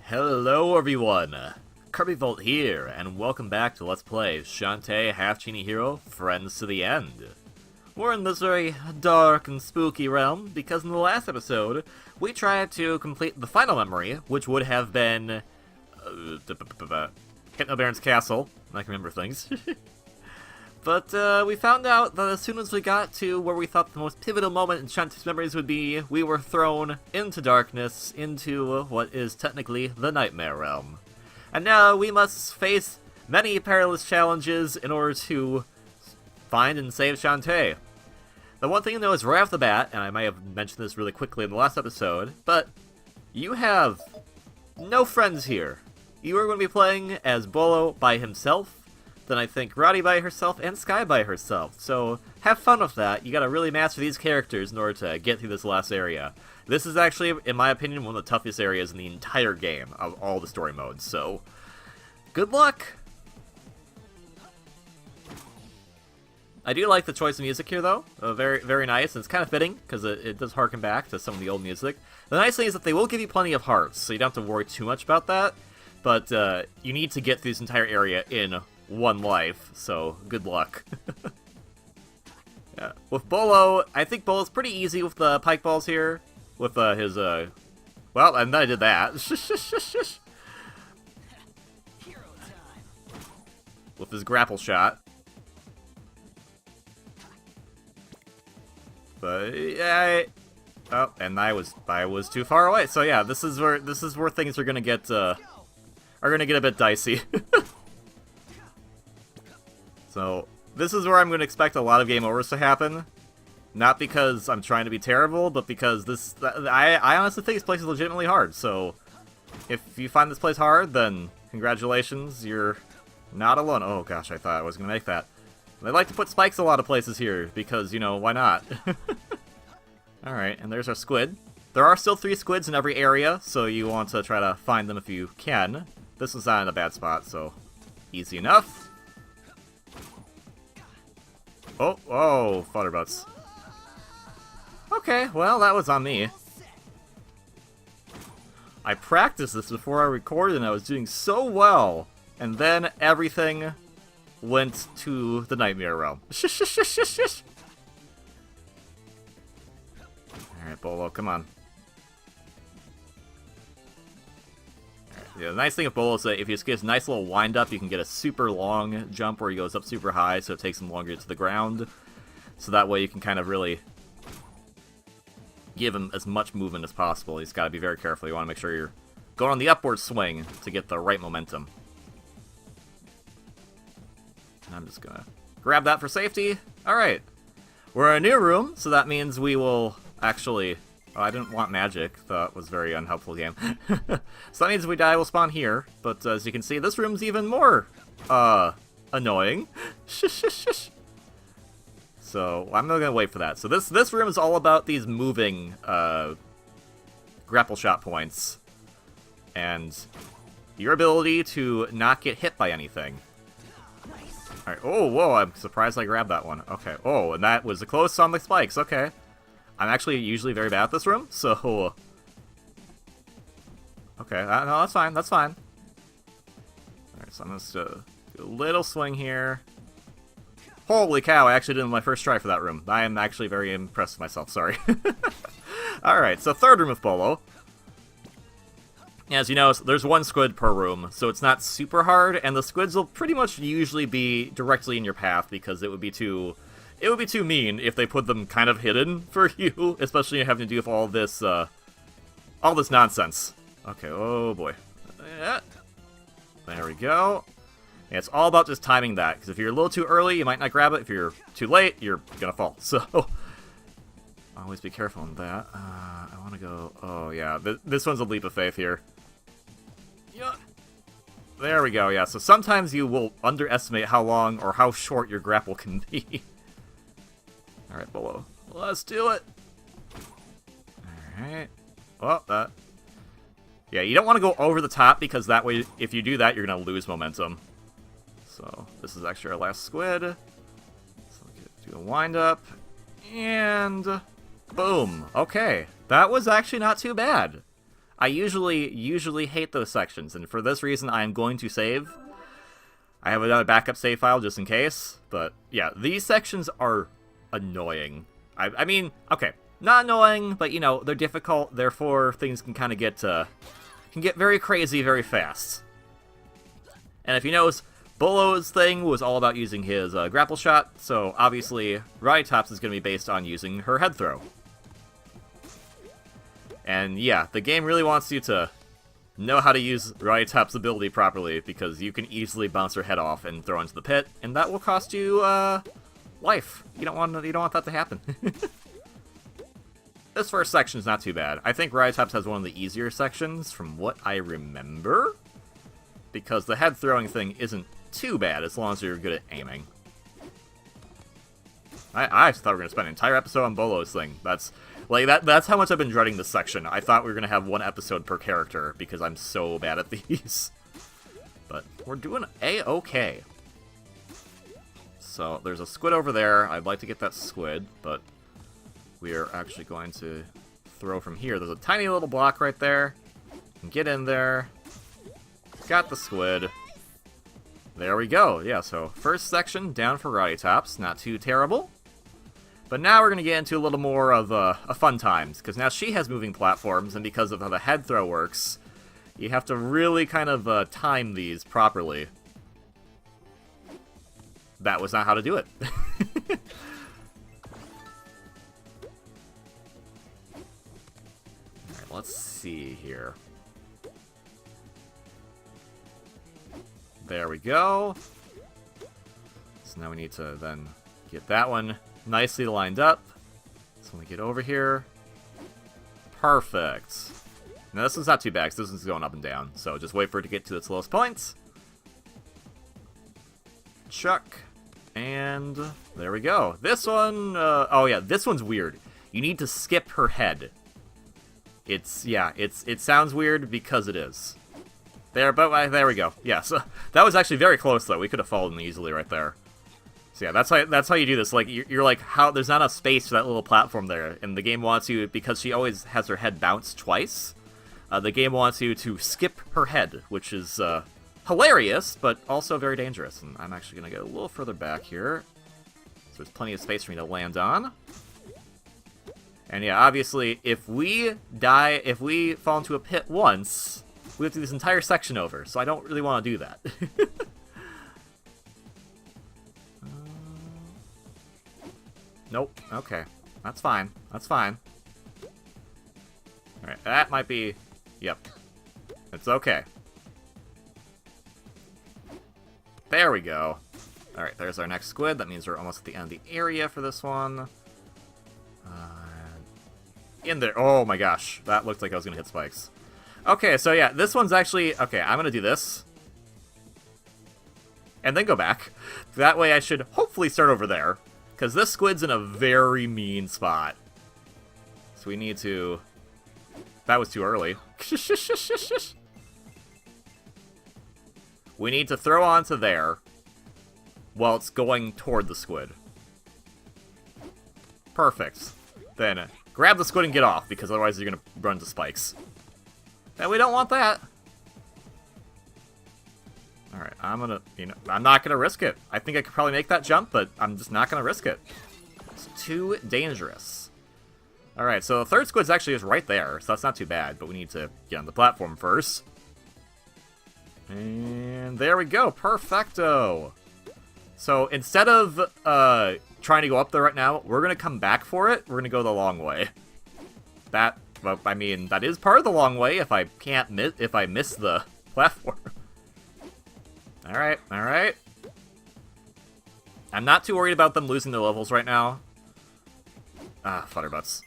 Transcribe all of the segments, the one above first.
Hello everyone, KirbyVolt here, and welcome back to Let's Play Shantae Half-Genie Hero Friends to the End. We're in this very dark and spooky realm, because in the last episode, we tried to complete the final memory, which would have been... Hypnobaron's Castle. I can remember things. But we found out that as soon as we got to where we thought the most pivotal moment in Shantae's memories would be, we were thrown into darkness, into what is technically the Nightmare Realm. And now we must face many perilous challenges in order to find and save Shantae. The one thing to know is right off the bat, and I might have mentioned this really quickly in the last episode, but you have no friends here. You are going to be playing as Bolo by himself, then I think Roddy by herself, and Sky by herself. So have fun with that. You gotta really master these characters in order to get through this last area. This is actually, in my opinion, one of the toughest areas in the entire game of all the story modes, so good luck! I do like the choice of music here, though. Very, very nice, and it's kind of fitting, because it does harken back to some of the old music. The nice thing is that they will give you plenty of hearts, so you don't have to worry too much about that, but you need to get through this entire area in one life, so good luck. Yeah. With Bolo, I think Bolo's pretty easy with the pike balls here. With his, well, and then I did that. With his grapple shot. But, yeah, oh, and I was too far away. So yeah, this is where things are gonna get a bit dicey. So, this is where I'm going to expect a lot of game overs to happen. Not because I'm trying to be terrible, but because I honestly think this place is legitimately hard. So, if you find this place hard, then congratulations, you're not alone. Oh gosh, I thought I was going to make that. They like to put spikes a lot of places here, because, you know, why not? Alright, and there's our squid. There are still 3 squids in every area, so you want to try to find them if you can. This one's not in a bad spot, so easy enough. Oh, Flutterbutts. Okay, well, that was on me. I practiced this before I recorded and I was doing so well. And then everything went to the Nightmare Realm. Alright, Bolo, come on. Yeah, the nice thing of Bolo is that if you just get a nice little wind-up, you can get a super long jump where he goes up super high, so it takes him longer to get to the ground. So that way you can kind of really give him as much movement as possible. You just gotta be very careful. You want to make sure you're going on the upward swing to get the right momentum. And I'm just gonna grab that for safety. Alright. We're in a new room, so that means we will actually... Oh, I didn't want magic. That was a very unhelpful game. So that means if we die, we'll spawn here. But as you can see, this room's even more, annoying. So I'm not gonna wait for that. So this room is all about these moving, grapple shot points. And your ability to not get hit by anything. Alright, oh, whoa, I'm surprised I grabbed that one. Okay, oh, and that was close on the spikes, okay. I'm actually usually very bad at this room, so... Okay, no, that's fine, that's fine. Alright, so I'm just do a little swing here. Holy cow, I actually did my first try for that room. I am actually very impressed with myself, sorry. Alright, so third room of Bolo. As you know, there's 1 squid per room, so it's not super hard, and the squids will pretty much usually be directly in your path, because it would be too mean if they put them kind of hidden for you, especially having to deal with all this nonsense. Okay, oh boy. Yeah. There we go. Yeah, it's all about just timing that, because if you're a little too early, you might not grab it. If you're too late, you're gonna fall. So, always be careful on that. I want to go... Oh, yeah. This one's a leap of faith here. Yeah. There we go, yeah. So sometimes you will underestimate how long or how short your grapple can be. Alright, Bolo. Let's do it! Alright. Well, that... Yeah, you don't want to go over the top, because that way, if you do that, you're going to lose momentum. So, this is actually our last squid. So, do a wind-up. And... Boom! Okay. That was actually not too bad. I usually hate those sections, and for this reason I am going to save. I have another backup save file just in case, but yeah, these sections are annoying. I mean, okay, not annoying, but you know, they're difficult, therefore things can kind of get very crazy very fast. And if you notice, Bolo's thing was all about using his grapple shot, so obviously Riot Ops is going to be based on using her head throw. And yeah, the game really wants you to know how to use Riot Ops' ability properly, because you can easily bounce her head off and throw into the pit, and that will cost you life. You don't want that to happen. This first section is not too bad. I think Riot Ops has one of the easier sections from what I remember, because the head throwing thing isn't too bad as long as you're good at aiming. I thought we were going to spend an entire episode on Bolo's thing. That's how much I've been dreading this section. I thought we were going to have one episode per character because I'm so bad at these. But we're doing A-okay. So there's a squid over there. I'd like to get that squid, but we are actually going to throw from here. There's a tiny little block right there. Get in there. Got the squid. There we go. Yeah, so first section down for Riot Ops. Not too terrible. But now we're going to get into a little more of a fun times, because now she has moving platforms, and because of how the head throw works, you have to really kind of time these properly. That was not how to do it. Alright, let's see here. There we go. So now we need to then get that one nicely lined up. So when we get over here, perfect. Now this one's not too bad, because this one's going up and down. So just wait for it to get to its lowest points. Chuck. And there we go. This one, oh yeah, this one's weird. You need to skip her head. It sounds weird because it is. There we go. Yeah, so that was actually very close though. We could have fallen easily right there. So yeah, that's how you do this. Like you're like, how there's not enough space for that little platform there, and the game wants you, because she always has her head bounce twice. The game wants you to skip her head, which is hilarious, but also very dangerous. And I'm actually gonna get a little further back here, so there's plenty of space for me to land on. And yeah, obviously, if we fall into a pit once, we have to do this entire section over. So I don't really want to do that. Nope. Okay. That's fine. That's fine. Alright, that might be... Yep. It's okay. There we go. Alright, there's our next squid. That means we're almost at the end of the area for this one. In there. Oh my gosh. That looked like I was going to hit spikes. Okay, so yeah, this one's actually... Okay, I'm going to do this. And then go back. That way I should hopefully start over there. Because this squid's in a very mean spot. So we need to... That was too early. We need to throw onto there while it's going toward the squid. Perfect. Then grab the squid and get off, because otherwise you're going to run into spikes. And we don't want that. Alright, I'm not gonna risk it. I think I could probably make that jump, but I'm just not gonna risk it. It's too dangerous. Alright, so the third squid's actually just right there, so that's not too bad, but we need to get on the platform first. And there we go, perfecto! So instead of trying to go up there right now, we're gonna come back for it. We're gonna go the long way. That, well, I mean, that is part of the long way if I miss the platform. Alright, alright. I'm not too worried about them losing their levels right now. Ah, Futterbutts.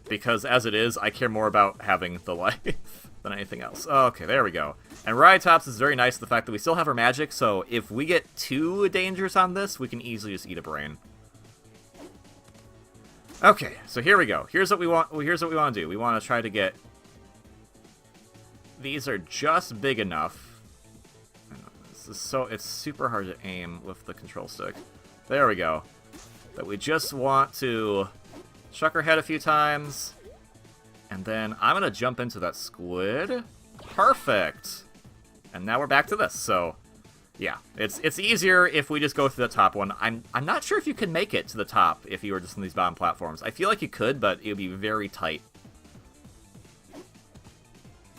Because as it is, I care more about having the life than anything else. Okay, there we go. And Riot Ops is very nice, the fact that we still have our magic, so if we get too dangerous on this, we can easily just eat a brain. Okay, so here we go. Here's what we want. Here's what we want to do. We want to try to get... These are just big enough. It's super hard to aim with the control stick. There we go. That we just want to chuck her head a few times, And then I'm gonna jump into that squid. Perfect! And now we're back to this, so... yeah, it's easier if we just go through the top one. I'm not sure if you can make it to the top if you were just on these bottom platforms. I feel like you could, but it would be very tight.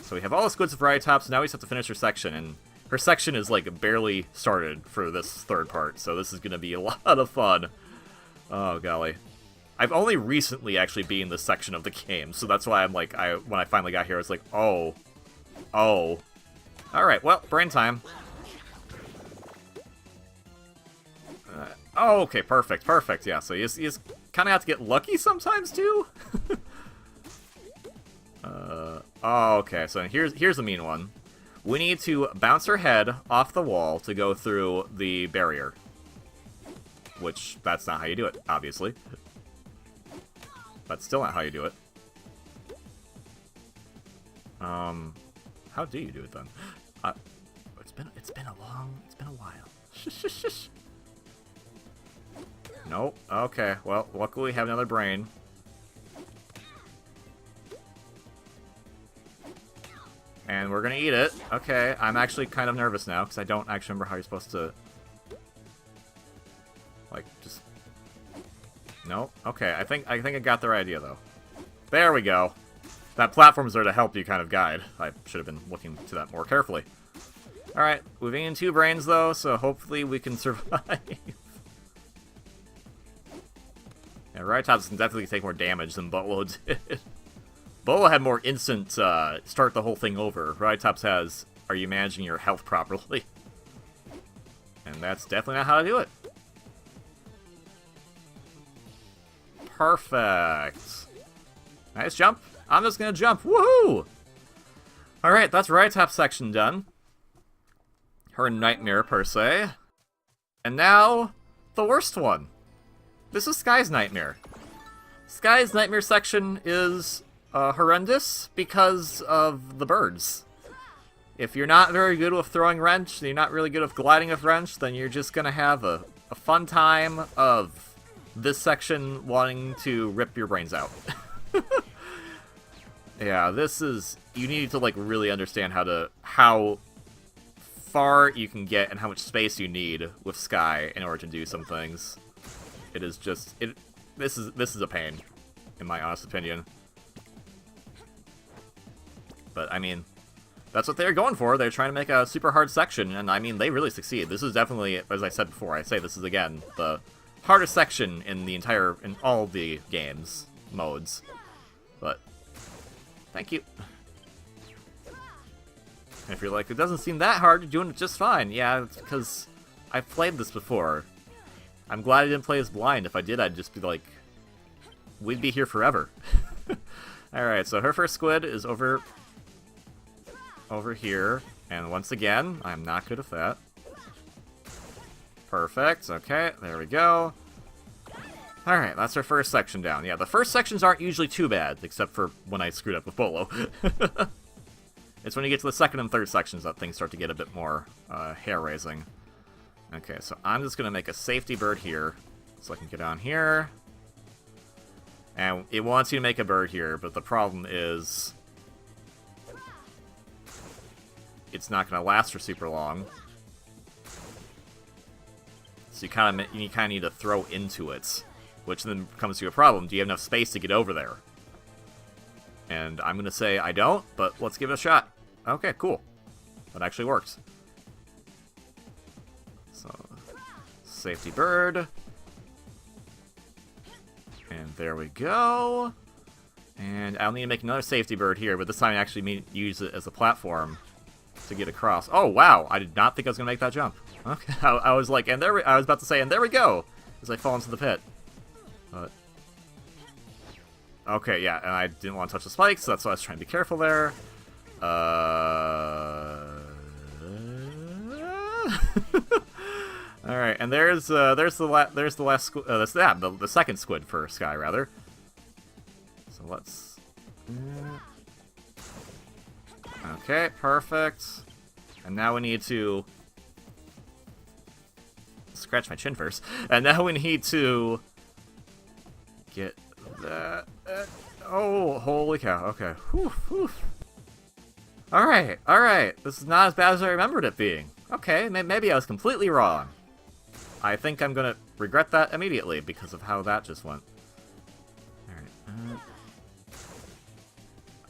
So we have all the squids with Riot Ops, now we just have to finish her section, and her section is, like, barely started for this third part, so this is gonna be a lot of fun. Oh, golly. I've only recently actually been in this section of the game, so that's why I'm like, when I finally got here, I was like, oh. Alright, well, brain time. Oh, okay, perfect, yeah, so you just kind of have to get lucky sometimes, too? Oh, okay, so here's the mean one. We need to bounce her head off the wall to go through the barrier. Which, that's not how you do it, obviously. That's still not how you do it. How do you do it then? It's been a while. Nope. Okay. Well, luckily we have another brain. And we're gonna eat it. Okay. I'm actually kind of nervous now because I don't actually remember how you're supposed to. Like, just. Nope. Okay. I think I got the right idea though. There we go. That platform's there to help you kind of guide. I should have been looking to that more carefully. Alright, moving in 2 brains though, so hopefully we can survive. Yeah, Riot Ops can definitely take more damage than Bolo did. Bolo had more instant start the whole thing over. Riot Ops has, are you managing your health properly? And that's definitely not how to do it. Perfect. Nice jump. I'm just gonna jump. Woohoo! Alright, that's Riot Ops section done. Her nightmare, per se. And now, the worst one. This is Sky's nightmare. Sky's nightmare section is horrendous because of the birds. If you're not very good with throwing wrench, and you're not really good with gliding with wrench, then you're just gonna have a fun time of this section wanting to rip your brains out. Yeah, this is... you need to, like, really understand how far you can get and how much space you need with Sky in order to do some things. It is just... this is a pain, in my honest opinion. But, I mean, that's what they're going for. They're trying to make a super hard section, and, I mean, they really succeed. This is definitely, as I said before, I say this is, again, the hardest section in in all the games modes. But... thank you. If you're like, it doesn't seem that hard, you're doing it just fine. Yeah, it's because I've played this before. I'm glad I didn't play as blind. If I did, I'd just be like, we'd be here forever. Alright, so her first squid is over here. And once again, I'm not good at that. Perfect. Okay, there we go. Alright, that's our first section down. Yeah, the first sections aren't usually too bad, except for when I screwed up with Bolo. It's when you get to the second and third sections that things start to get a bit more hair-raising. Okay, so I'm just going to make a safety bird here, so I can get on here. And it wants you to make a bird here, but the problem is... it's not going to last for super long. So you kind of need to throw into it. Which then comes to a problem. Do you have enough space to get over there? And I'm going to say I don't, but let's give it a shot. Okay, cool. That actually works. So, safety bird. And there we go. And I'll need to make another safety bird here, but this time I actually use it as a platform to get across. Oh, wow. I did not think I was going to make that jump. Okay, I was like, I was about to say, and there we go, as I fall into the pit. But... okay, yeah, and I didn't want to touch the spikes, so that's why I was trying to be careful there. All right, and there's the last squid. That's the second squid for Sky, rather. So let's. Okay, perfect. And now we need to scratch my chin first. And now we need to get that. Oh, holy cow. Okay. Whew, whew. Alright, alright. This is not as bad as I remembered it being. Okay, maybe I was completely wrong. I think I'm gonna regret that immediately because of how that just went. Alright.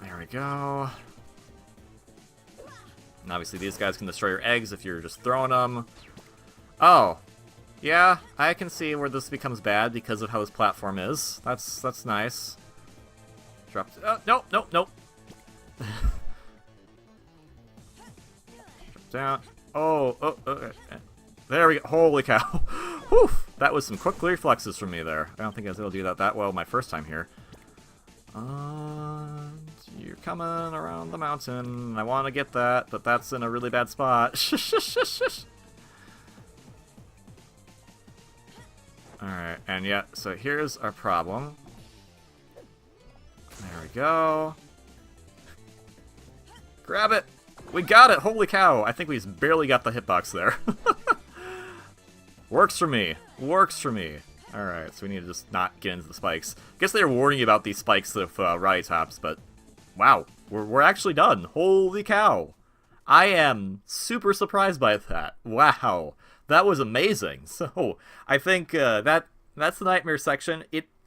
There we go. And obviously these guys can destroy your eggs if you're just throwing them. Oh. Yeah, I can see where this becomes bad because of how this platform is. That's nice. Dropped. Oh, nope, nope, nope. Drop down. Oh, okay. There we go. Holy cow. Whew. That was some quick reflexes from me there. I don't think I was able to do that well my first time here. You're coming around the mountain. I want to get that, but that's in a really bad spot. Alright, and yeah, so here's our problem. There we go. Grab it! We got it! Holy cow! I think we just barely got the hitbox there. Works for me. Works for me. Alright, so we need to just not get into the spikes. I guess they were warning you about these spikes with Riot Ops, but wow, we're actually done. Holy cow. I am super surprised by that. Wow. That was amazing. So, I think that's the nightmare section.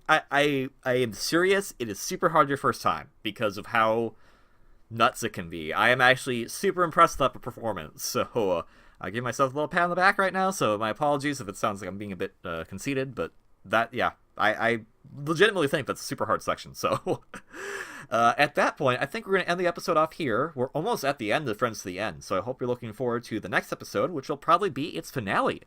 I am serious. It is super hard your first time because of how nuts it can be. I am actually super impressed with that performance. So, I give myself a little pat on the back right now, so my apologies if it sounds like I'm being a bit conceited, but that, yeah, I legitimately think that's a super hard section, so at that point, I think we're going to end the episode off here. We're almost at the end of Friends to the End, so I hope you're looking forward to the next episode, which will probably be its finale.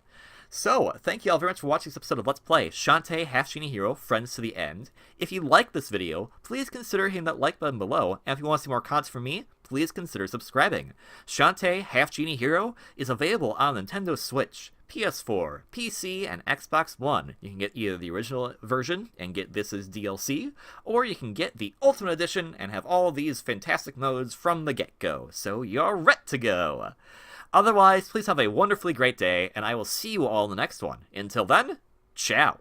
So, thank you all very much for watching this episode of Let's Play Shantae, Half-Genie Hero, Friends to the End. If you like this video, please consider hitting that like button below, and if you want to see more content from me, please consider subscribing. Shantae, Half-Genie Hero is available on Nintendo Switch, PS4, PC, and Xbox One. You can get either the original version and get this as DLC, or you can get the Ultimate Edition and have all these fantastic modes from the get-go, so you're ready to go! Otherwise, please have a wonderfully great day, and I will see you all in the next one. Until then, ciao!